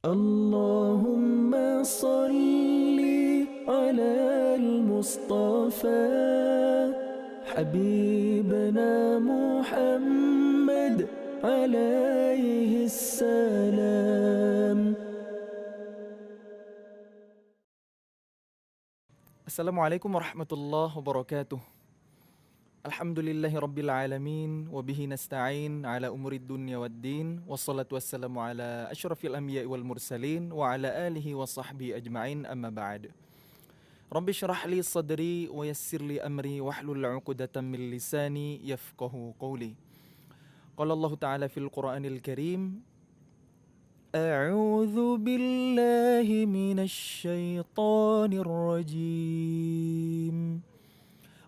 Allahumma salli ala al-Mustafa Habibna Muhammad alaihi salam. Assalamualaikum warahmatullahi wabarakatuh. Alhamdulillahi rabbil alamin. Wabihi nasta'in ala umurid dunya waddin. Wassalatu wassalamu ala ashrafil anbiya'i wal mursalin. Wa ala alihi wa sahbihi ajma'in, amma ba'd. Rabbi syrah li sadri wa yassir li amri wahlul 'uqdatam min lisani yafqahu qawli. Qala Allah ta'ala fil Qur'anil Karim, A'udzu billahi minasy syaithanir rajim.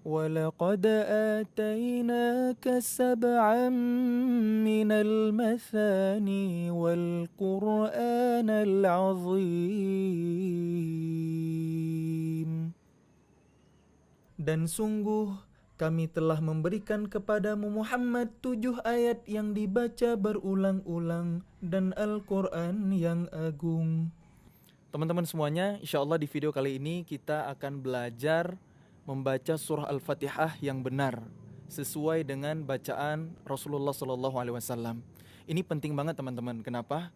وَلَقَدْ آتَيْنَاكَ سَبْعًا مِنَ الْمَثَانِي وَالْقُرْآنَ الْعَظِيمَ. Dan sungguh kami telah memberikan kepadamu Muhammad 7 ayat yang dibaca berulang-ulang dan Al-Quran yang agung. Teman-teman semuanya, insya Allah di video kali ini kita akan belajar membaca surah Al-Fatihah yang benar sesuai dengan bacaan Rasulullah SAW. Ini penting banget teman-teman. Kenapa?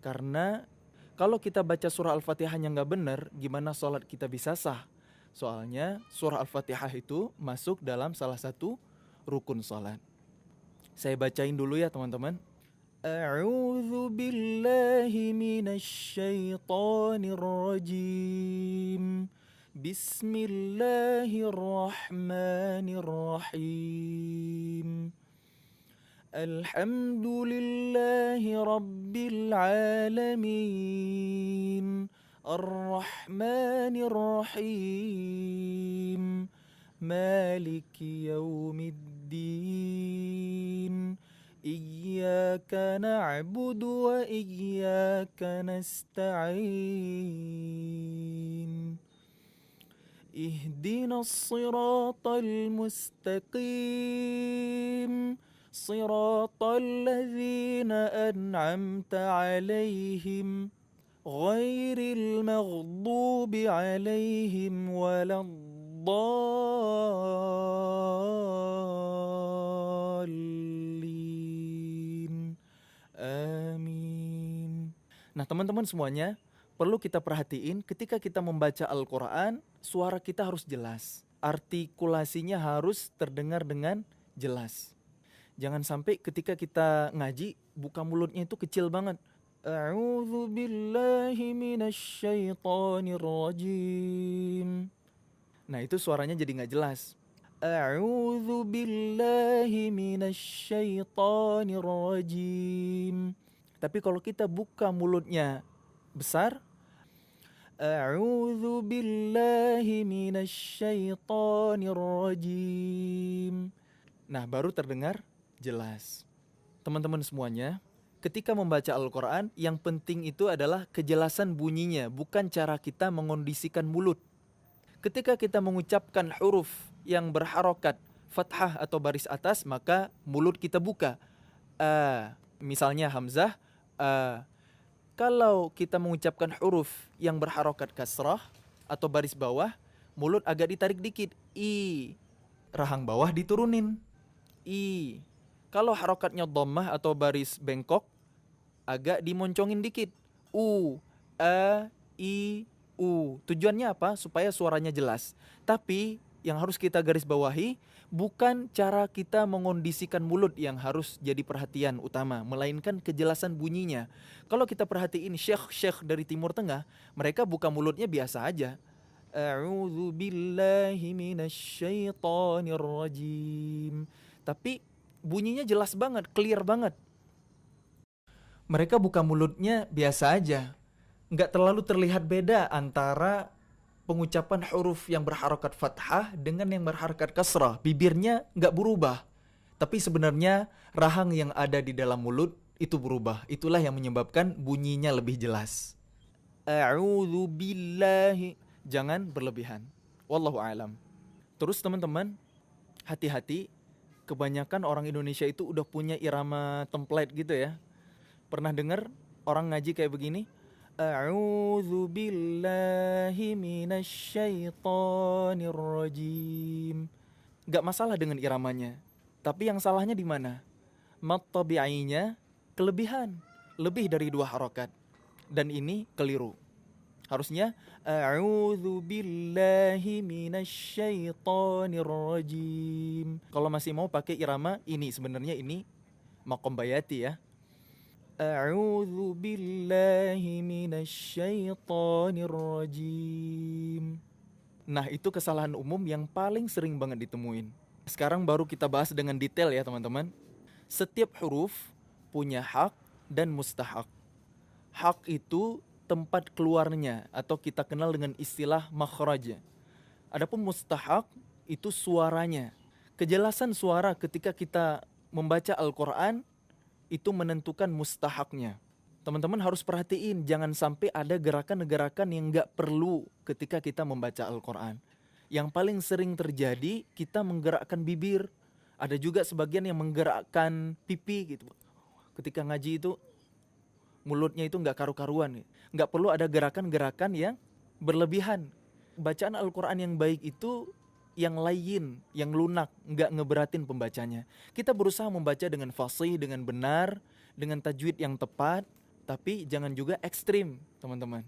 Karena kalau kita baca surah Al-Fatihah yang nggak benar, gimana sholat kita bisa sah? Soalnya surah Al-Fatihah itu masuk dalam salah satu rukun sholat. Saya bacain dulu ya teman-teman. A'udzu billahi minasy syaithanir rajim. Bismillahirrahmanirrahim. Alhamdulillahi rabbil alamin. Ar-Rahmanir-Rahim. Maliki yaumiddin. Iyyaka na'budu wa iyyaka nasta'in. اهدنا الصراط المستقيم صراط الذين أنعمت عليهم غير المغضوب عليهم ولا الضالين آمين. Nah teman-teman semuanya, perlu kita perhatiin ketika kita membaca Al-Quran, suara kita harus jelas. Artikulasinya harus terdengar dengan jelas. Jangan sampai ketika kita ngaji, buka mulutnya itu kecil banget. A'udzu billahi minasy syaithanir rajim. Nah itu suaranya jadi gak jelas. A'udzu billahi minasy syaithanir rajim. Tapi kalau kita buka mulutnya besar, A'udzu billahi minasy syaithanir rajim. Nah, baru terdengar jelas. Teman-teman semuanya, ketika membaca Al-Quran, yang penting itu adalah kejelasan bunyinya, bukan cara kita mengondisikan mulut. Ketika kita mengucapkan huruf yang berharokat fathah atau baris atas, maka mulut kita buka. Misalnya Hamzah, Kalau kita mengucapkan huruf yang berharokat kasrah atau baris bawah, mulut agak ditarik dikit. I. Rahang bawah diturunin. I. Kalau harokatnya dhammah atau baris bengkok, agak dimoncongin dikit. U. A. I. U. Tujuannya apa? Supaya suaranya jelas. Tapi yang harus kita garis bawahi, bukan cara kita mengondisikan mulut yang harus jadi perhatian utama, melainkan kejelasan bunyinya. Kalau kita perhatiin syekh-syekh dari Timur Tengah, mereka buka mulutnya biasa aja. A'udzu billahi minasy syaithanir rajim. Tapi bunyinya jelas banget, clear banget. Mereka buka mulutnya biasa aja. Nggak terlalu terlihat beda antara pengucapan huruf yang berharokat fathah dengan yang berharokat kasrah. Bibirnya nggak berubah, tapi sebenarnya rahang yang ada di dalam mulut itu berubah. Itulah yang menyebabkan bunyinya lebih jelas. A'udzu billahi. Jangan berlebihan. Wallahu a'lam. Terus teman-teman, hati-hati. Kebanyakan orang Indonesia itu udah punya irama template gitu ya. Pernah dengar orang ngaji kayak begini? A'udzu billahi minasyaitonir rajim. Gak masalah dengan iramanya. Tapi yang salahnya di mana? Mad tabi'inya kelebihan, lebih dari 2 harokat. Dan ini keliru. Harusnya a'udzu billahi minasyaitonir rajim. Kalau masih mau pakai irama ini, sebenarnya ini maqam bayati ya. A'udzu billahi minasyaitonir rajim. Nah, itu kesalahan umum yang paling sering banget ditemuin. Sekarang baru kita bahas dengan detail ya, teman-teman. Setiap huruf punya hak dan mustahak. Hak itu tempat keluarnya atau kita kenal dengan istilah makhraj. Adapun mustahak itu suaranya. Kejelasan suara ketika kita membaca Al-Qur'an itu menentukan mustahaknya. Teman-teman harus perhatiin, jangan sampai ada gerakan-gerakan yang gak perlu ketika kita membaca Al-Quran. Yang paling sering terjadi, kita menggerakkan bibir. Ada juga sebagian yang menggerakkan pipi gitu. Ketika ngaji itu, mulutnya itu gak karu-karuan. Gak perlu ada gerakan-gerakan yang berlebihan. Bacaan Al-Quran yang baik itu yang lain, yang lunak, nggak ngeberatin pembacanya. Kita berusaha membaca dengan fasih, dengan benar, dengan tajwid yang tepat, tapi jangan juga ekstrim, teman-teman.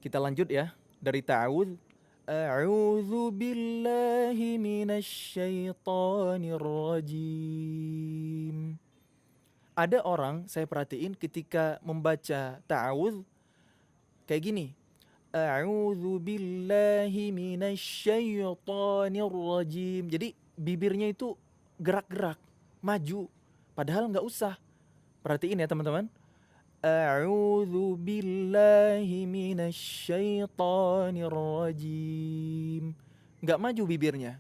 Kita lanjut ya, dari ta'awudz. A'udzu billahi minasyaitonir rajim. Ada orang, saya perhatiin ketika membaca ta'awudz, kayak gini. A'udzu billahi minasyaitonir rajim. Jadi bibirnya itu gerak-gerak, maju. Padahal nggak usah. Perhatiin ya teman-teman. A'udzu billahi minasyaitonir rajim. Nggak maju bibirnya.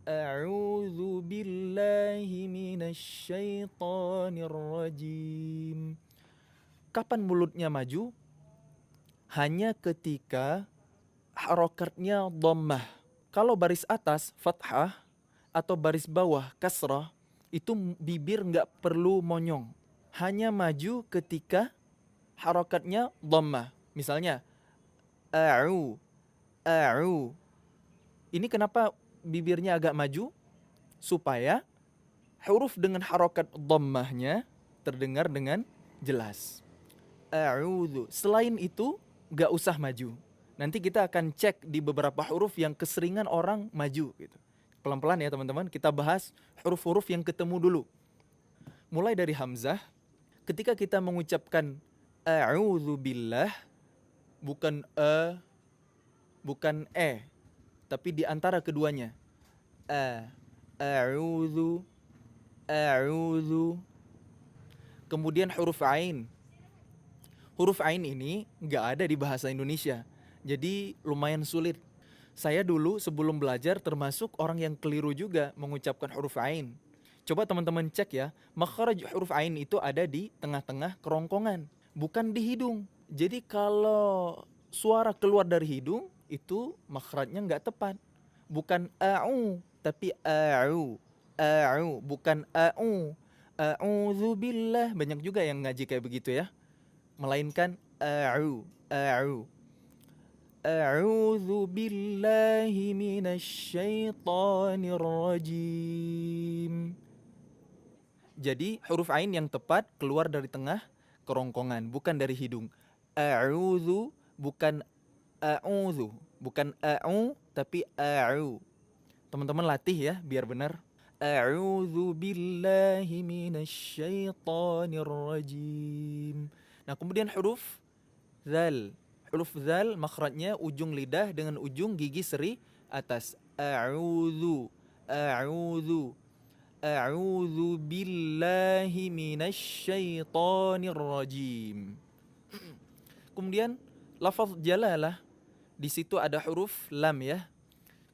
A'udzu billahi minasyaitonir rajim. Kapan mulutnya maju? Hanya ketika harokatnya dhammah. Kalau baris atas fathah atau baris bawah kasrah, itu bibir nggak perlu monyong. Hanya maju ketika harokatnya dhammah. Misalnya a'u, a'u. Ini kenapa bibirnya agak maju? Supaya huruf dengan harokat dhammahnya terdengar dengan jelas. A'udzu. Selain itu gak usah maju. Nanti kita akan cek di beberapa huruf yang keseringan orang maju gitu. Pelan-pelan ya teman-teman, kita bahas huruf-huruf yang ketemu dulu. Mulai dari hamzah, ketika kita mengucapkan a'udzu billah, bukan bukan tapi di antara keduanya. A'udzu, a'udzu. Kemudian huruf ain. Huruf ain ini nggak ada di bahasa Indonesia, jadi lumayan sulit. Saya dulu sebelum belajar termasuk orang yang keliru juga mengucapkan huruf ain. Coba teman-teman cek ya, makhraj huruf ain itu ada di tengah-tengah kerongkongan, bukan di hidung. Jadi kalau suara keluar dari hidung, itu makhrajnya nggak tepat. Bukan a'u, tapi a'u. A'u, bukan a'u. A'udzu billah, banyak juga yang ngaji kayak begitu ya. Melainkan a'u, a'u. A'udzu billahi minasyaitonir rajim. Jadi huruf ain yang tepat keluar dari tengah kerongkongan, bukan dari hidung. A'udzu bukan a'udzu, bukan a'u tapi a'u. Teman-teman latih ya biar benar. A'udzu billahi minasyaitonir rajim. Nah, kemudian huruf zal. Huruf zal makhrajnya ujung lidah dengan ujung gigi seri atas. A'udzu, a'udzu. A'udzu billahi minasyaitonir rajim. Kemudian lafaz jalalah, di situ ada huruf lam ya.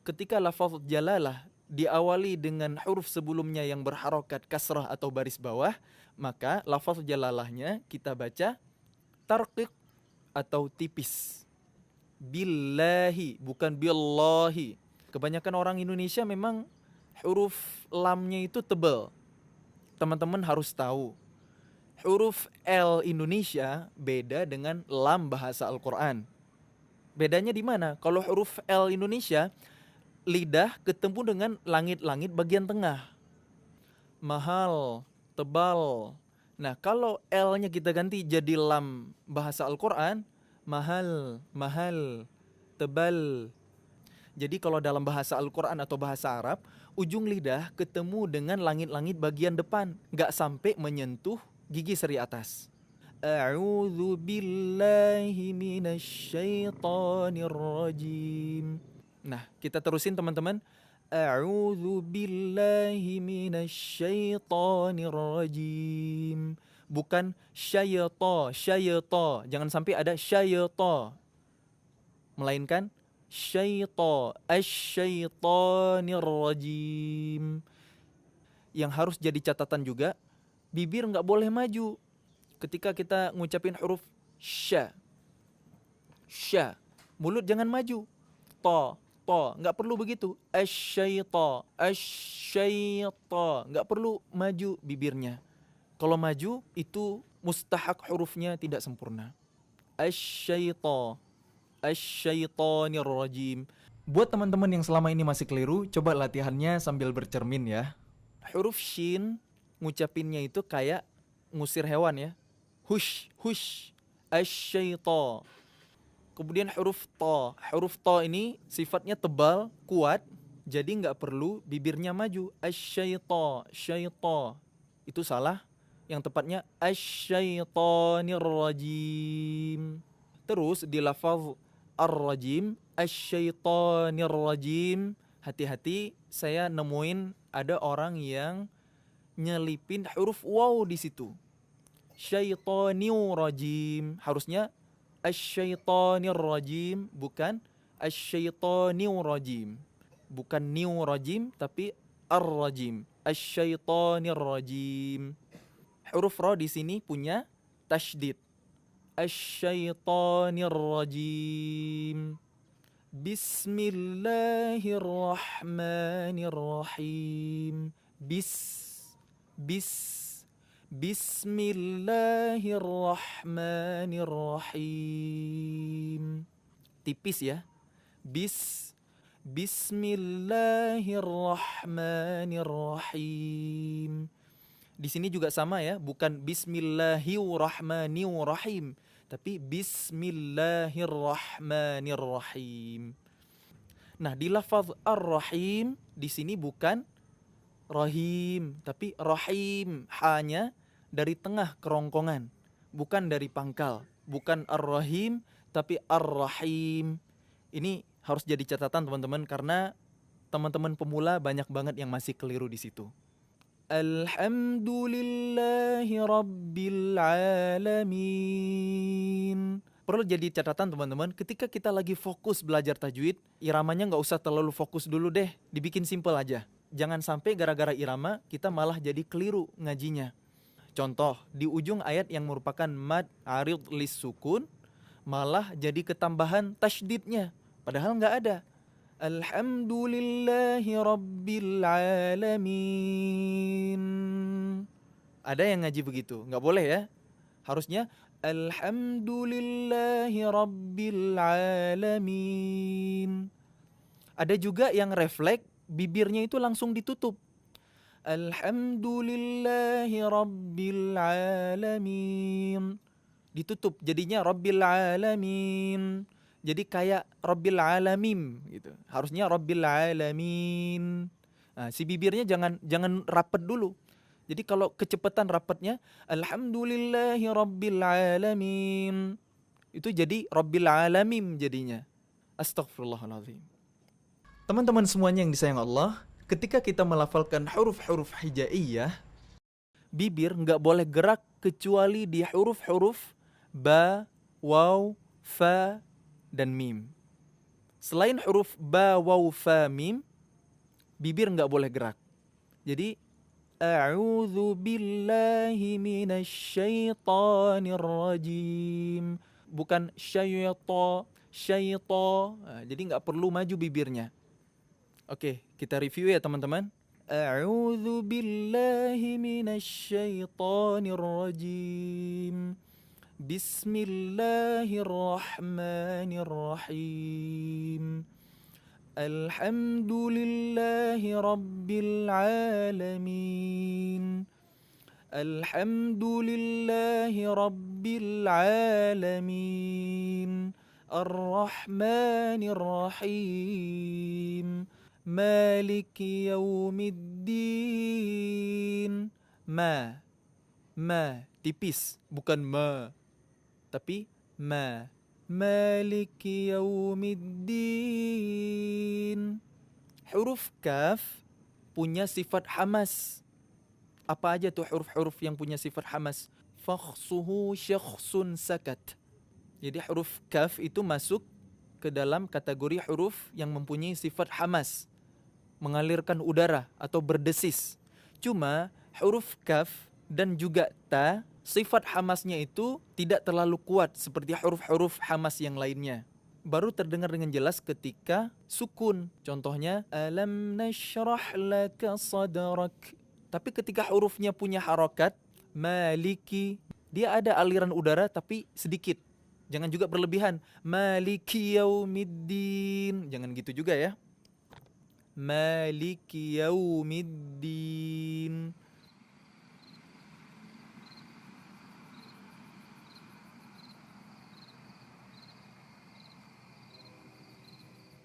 Ketika lafaz jalalah diawali dengan huruf sebelumnya yang berharokat kasrah atau baris bawah, maka lafaz jalalahnya kita baca tarqiq atau tipis. Billahi, bukan billahi. Kebanyakan orang Indonesia memang huruf lamnya itu tebal. Teman-teman harus tahu, Huruf L Indonesia beda dengan lam bahasa Al-Quran. Bedanya di mana? Kalau huruf L Indonesia, lidah ketemu dengan langit-langit bagian tengah. Mahal, tebal. Nah, kalau L-nya kita ganti jadi lam bahasa Al-Quran, mahal, mahal, tebal. Jadi kalau dalam bahasa Al-Quran atau bahasa Arab, ujung lidah ketemu dengan langit-langit bagian depan, nggak sampai menyentuh gigi seri atas. A'udzu billahi minasyaitonir rajim. Nah, kita terusin teman-teman. A'udzu billahi minasyaitonir rajim. Bukan syayata, syayata. Jangan sampai ada syayata. Melainkan syaita, asyaitonir rajim. Yang harus jadi catatan juga, bibir nggak boleh maju ketika kita ngucapin huruf sya. Sya, mulut jangan maju. To, nggak perlu begitu. Asyaita, asyaita, nggak perlu maju bibirnya. Kalau maju itu mustahak hurufnya tidak sempurna. Asyaita, asyaitonir rajim. Buat teman-teman yang selama ini masih keliru, coba latihannya sambil bercermin ya. Huruf shin ngucapinnya itu kayak ngusir hewan ya. Hush, hush, asyaita. Kemudian huruf to ini sifatnya tebal, kuat, jadi nggak perlu bibirnya maju. Asyaita, syaita. Itu salah. Yang tepatnya asyaitonir rajim. Terus di lafaz ar-rajim, asyaitonir rajim. Hati-hati, saya nemuin ada orang yang nyelipin huruf waw di situ. Syaitonir rajim. Harusnya asyaitonir rajim, bukan asyaitonir rajim. Bukan niu rajim, tapi ar-rajim. Asyaitonir rajim. Huruf ra di sini punya tasydid. Asyaitonir rajim. Bismillahirrahmanirrahim. Bismillahirrahmanirrahim. Tipis ya. Bismillahirrahmanirrahim. Di sini juga sama ya, bukan bismillahirrahmanirrahim, tapi bismillahirrahmanirrahim. Nah, di lafaz ar-rahim di sini bukan rahim, tapi rahim. Hanya dari tengah kerongkongan, bukan dari pangkal. Bukan ar-rahim, tapi ar-rahim. Ini harus jadi catatan teman-teman, karena teman-teman pemula banyak banget yang masih keliru di situ. Alhamdulillahi Rabbil Alamin. Perlu jadi catatan teman-teman, ketika kita lagi fokus belajar tajwid, iramanya nggak usah terlalu fokus dulu deh, dibikin simple aja. Jangan sampai gara-gara irama kita malah jadi keliru ngajinya. Contoh, di ujung ayat yang merupakan mad arid lis sukun, malah jadi ketambahan tasydidnya, padahal nggak ada. Alhamdulillahi Rabbil Alamin. Ada yang ngaji begitu? Nggak boleh ya. Harusnya Alhamdulillahi Rabbil Alamin. Ada juga yang refleks, bibirnya itu langsung ditutup. Alhamdulillahi Rabbil Alamin. Ditutup, jadinya Rabbil Alamin. Jadi kayak Rabbil Alamin gitu. Harusnya Rabbil Alamin. Nah, si bibirnya jangan rapet dulu. Jadi kalau kecepatan rapetnya Alhamdulillahi Rabbil Alamin, itu jadi Rabbil Alamin jadinya. Astaghfirullahaladzim. Teman-teman semuanya yang disayang Allah, ketika kita melafalkan huruf-huruf hijaiyah, bibir nggak boleh gerak kecuali di huruf-huruf ba, waw, fa, dan mim. Selain huruf ba, waw, fa, mim, bibir nggak boleh gerak. Jadi a'udzu billahi minasyaitonir rajim. Bukan syaita. Nah, jadi nggak perlu maju bibirnya. Oke, kita review ya teman-teman. أعوذ بالله من الشيطان الرجيم بسم الله الرحمن الرحيم الحمد لله رب العالمين الحمد لله رب العالمين الرحمن الرحيم مالك يوم الدين. Ma tipis, bukan ma, tapi ma. مالك يوم الدين. Huruf kaf punya sifat hamas. Apa aja tuh huruf-huruf yang punya sifat hamas? Fakhsuhu syakhsun sakat. Jadi huruf kaf itu masuk ke dalam kategori huruf yang mempunyai sifat hamas, mengalirkan udara atau berdesis. Cuma huruf kaf dan juga ta, sifat hamasnya itu tidak terlalu kuat seperti huruf-huruf hamas yang lainnya. Baru terdengar dengan jelas ketika sukun. Contohnya alam nashrah laka sadrak. Tapi ketika hurufnya punya harokat, maliki, dia ada aliran udara tapi sedikit. Jangan juga berlebihan. Maliki yaumiddin. Jangan gitu juga ya. Maliki yaumiddin.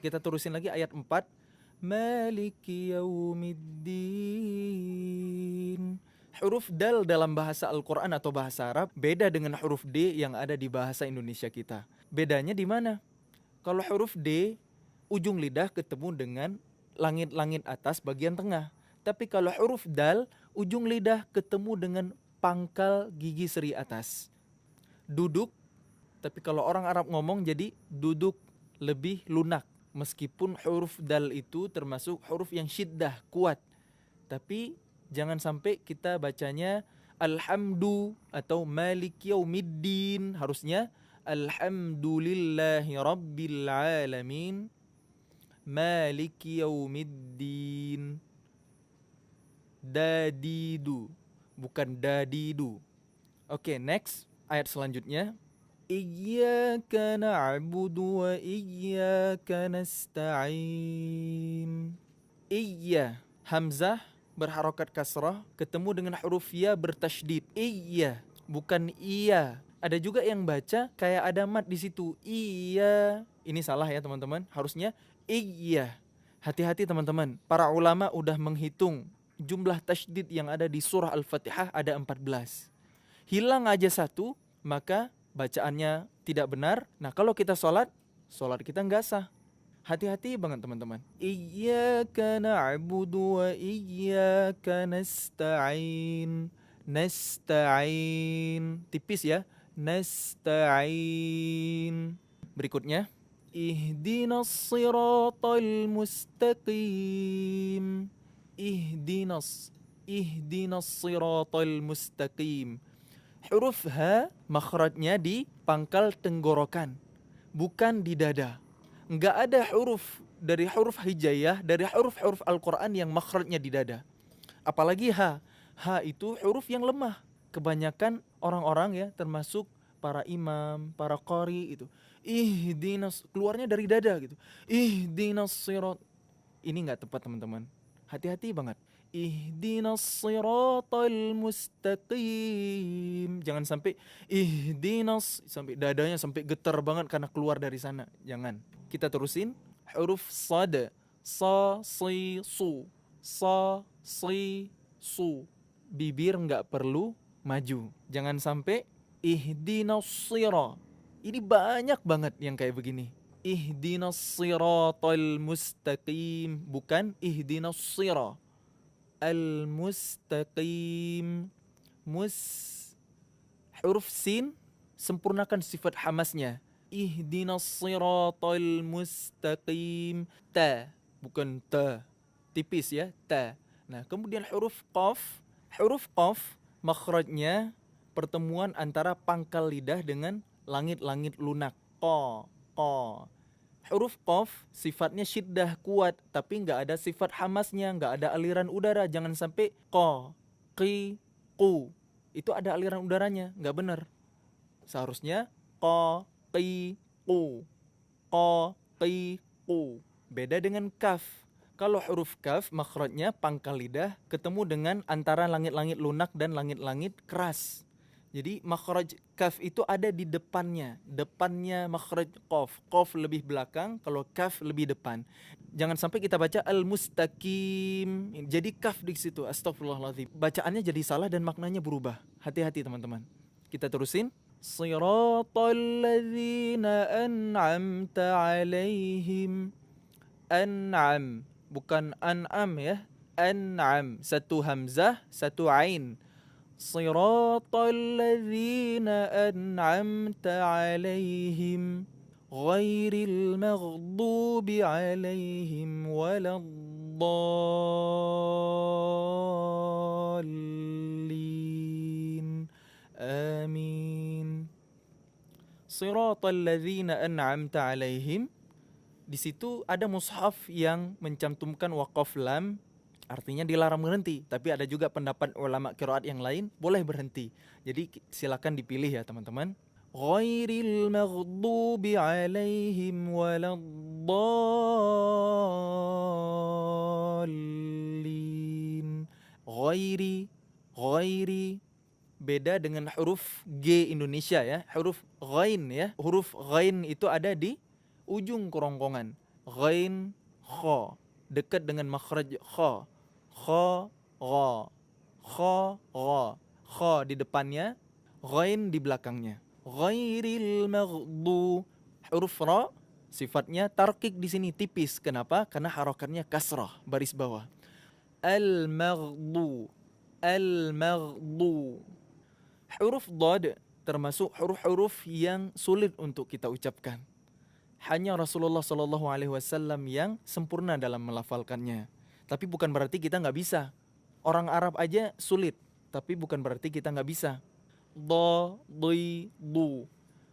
Kita terusin lagi ayat 4. Maliki yaumiddin. Huruf dal dalam bahasa Al-Quran atau bahasa Arab beda dengan huruf D yang ada di bahasa Indonesia kita. Bedanya di mana? Kalau huruf D, ujung lidah ketemu dengan langit-langit atas bagian tengah. Tapi kalau huruf dal, ujung lidah ketemu dengan pangkal gigi seri atas. Duduk, tapi kalau orang Arab ngomong jadi duduk, lebih lunak. Meskipun huruf dal itu termasuk huruf yang syiddah, kuat. Tapi jangan sampai kita bacanya alhamdu atau maliki yaumiddin. Harusnya alhamdulillahi rabbil alamin maliki yaumiddin. Dadidu, bukan dadidu. Oke, next ayat selanjutnya. Iyyaka na'budu wa iyyaka nasta'in. Iyya, hamzah berharokat kasrah ketemu dengan huruf ya bertasydid. Iyya, bukan iya. Ada juga yang baca kayak ada mat di situ. Iya. Ini salah ya teman-teman. Harusnya iyya. Hati-hati teman-teman. Para ulama udah menghitung jumlah tasydid yang ada di surah Al-Fatihah ada 14. Hilang aja satu, maka bacaannya tidak benar. Nah, kalau kita sholat kita nggak sah. Hati-hati banget teman-teman. Iyyaka na'budu wa iyyaka nasta'in. Nasta'in. Tipis ya. Nasta'in. Berikutnya. Ihdinas siratal mustaqim. Ihdinas siratal mustaqim. Huruf H makhrajnya di pangkal tenggorokan, bukan di dada. Enggak ada huruf dari huruf hijaiyah, dari huruf-huruf Al-Quran yang makhrajnya di dada. Apalagi H. H itu huruf yang lemah. Kebanyakan orang-orang ya, termasuk para imam, para qari itu. Ihdinas, keluarnya dari dada gitu. Ihdinas sirat. Ini enggak tepat teman-teman. Hati-hati banget. Ihdinas siratal mustaqim. Jangan sampai ihdinas sampai dadanya sampai getar banget karena keluar dari sana. Jangan. Kita terusin. Huruf sad. Sa, si, su. Sa, si, su. Bibir nggak perlu maju. Jangan sampai ihdinas sira. Ini banyak banget yang kayak begini. Ihdinas siratal mustaqim. Bukan ihdinas sira. Al-mustaqim. Huruf sin sempurnakan sifat hamasnya. Ihdinas siratal mustaqim. Ta, bukan ta. Tipis ya, ta. Nah, kemudian huruf qaf. Huruf qaf makhrajnya pertemuan antara pangkal lidah dengan langit-langit lunak. Qa, qa. Huruf qaf sifatnya syiddah kuat, tapi nggak ada sifat hamasnya, nggak ada aliran udara. Jangan sampai qa, qi, qu. Itu ada aliran udaranya, nggak benar. Seharusnya qa, qi, qu. Qa, qi, qu. Beda dengan kaf. Kalau huruf kaf makhrajnya pangkal lidah ketemu dengan antara langit-langit lunak dan langit-langit keras. Jadi makhraj kaf itu ada di depannya makhraj qaf. Qaf lebih belakang, kalau kaf lebih depan. Jangan sampai kita baca al-mustaqim. Jadi kaf di situ. Astagfirullahaladzim. Bacaannya jadi salah dan maknanya berubah. Hati-hati teman-teman. Kita terusin. Siratal ladzina an'amta alaihim. An'am, bukan an'am ya. An'am, satu hamzah, satu ain. Siratal ladzina an'amta alaihim ghairil maghdubi alaihim waladdallin. Amin. Siratal ladzina an'amta alaihim. Di situ ada mushaf yang mencantumkan waqaf lam, artinya dilarang berhenti. Tapi ada juga pendapat ulama qiraat yang lain boleh berhenti. Jadi silakan dipilih ya teman-teman. Ghairil maghdubi alaihim waladdallin. Ghairi beda dengan huruf G Indonesia ya. Huruf ghain ya. Huruf ghain itu ada di ujung kerongkongan. Ghain, kha, dekat dengan makhraj kha. Kha, gha. Kha, gha. Kha di depannya, ghain di belakangnya. Ghairil maghdu. Huruf ra sifatnya tarkik di sini tipis. Kenapa? Karena harakatnya kasrah, baris bawah. Al-maghdu. Al-maghdu. Huruf dhad termasuk huruf-huruf yang sulit untuk kita ucapkan. Hanya Rasulullah SAW yang sempurna dalam melafalkannya. Tapi bukan berarti kita nggak bisa. Orang Arab aja sulit, tapi bukan berarti kita nggak bisa. Dha, dhi, du.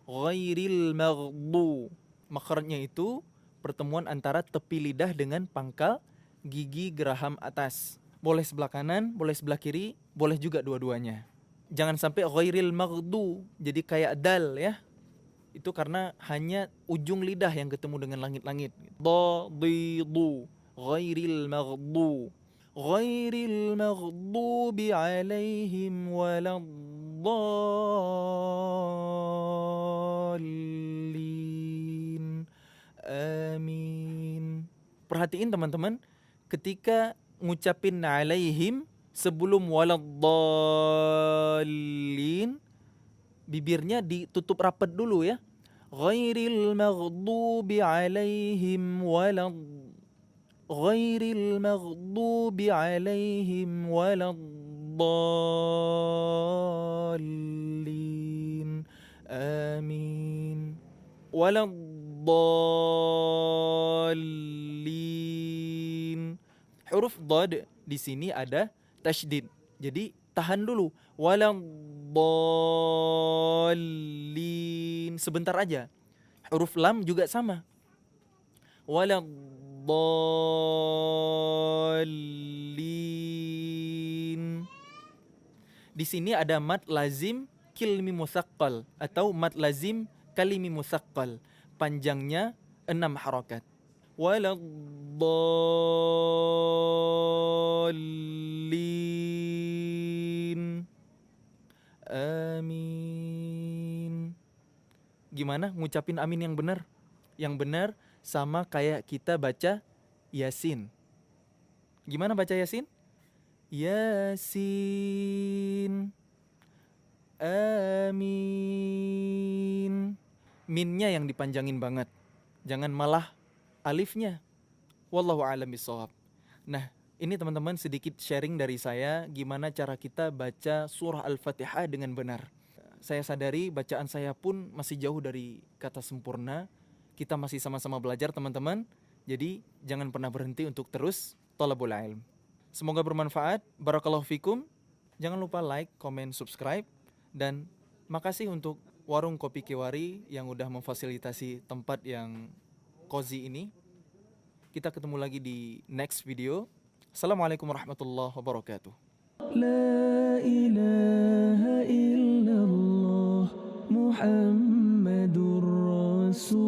Ghairil maghdu. Makhrajnya itu pertemuan antara tepi lidah dengan pangkal gigi geraham atas. Boleh sebelah kanan, boleh sebelah kiri, boleh juga dua-duanya. Jangan sampai ghairil maghdu jadi kayak dal ya. Itu karena hanya ujung lidah yang ketemu dengan langit-langit. Dha, dhi, du. Ghairil maghdu. Ghairil maghdubi alaihim waladdallin. Amin. Perhatiin teman-teman, ketika ngucapin alaihim sebelum waladdallin, bibirnya ditutup rapat dulu ya. Ghairil maghdubi alaihim ghairil maghdubi alaihim waladdallin. Amin. Waladdallin. Huruf dhad di sini ada tasydid. Jadi tahan dulu. Waladdallin. Sebentar aja. Huruf lam juga sama. Waladdallin. Di sini ada mad lazim kilmi musaqqal atau mad lazim kalimi musaqqal. Panjangnya 6 harakat. Waladdallin. Amin. Gimana ngucapin amin yang benar? Yang benar sama kayak kita baca Yasin. Gimana baca Yasin? Yasin. Amin. Minnya yang dipanjangin banget. Jangan malah alifnya. Wallahu a'lam bishawab. Nah, ini teman-teman sedikit sharing dari saya gimana cara kita baca surah Al-Fatihah dengan benar. Saya sadari bacaan saya pun masih jauh dari kata sempurna. Kita masih sama-sama belajar teman-teman. Jadi jangan pernah berhenti untuk terus thalabul ilm. Semoga bermanfaat. Barakallahu fikum. Jangan lupa like, comment, subscribe. Dan makasih untuk Warung Kopi Kiwari yang udah memfasilitasi tempat yang Qazi ini. Kita ketemu lagi di next video. Assalamualaikum warahmatullahi wabarakatuh. La ilaha illallah Muhammadur Rasul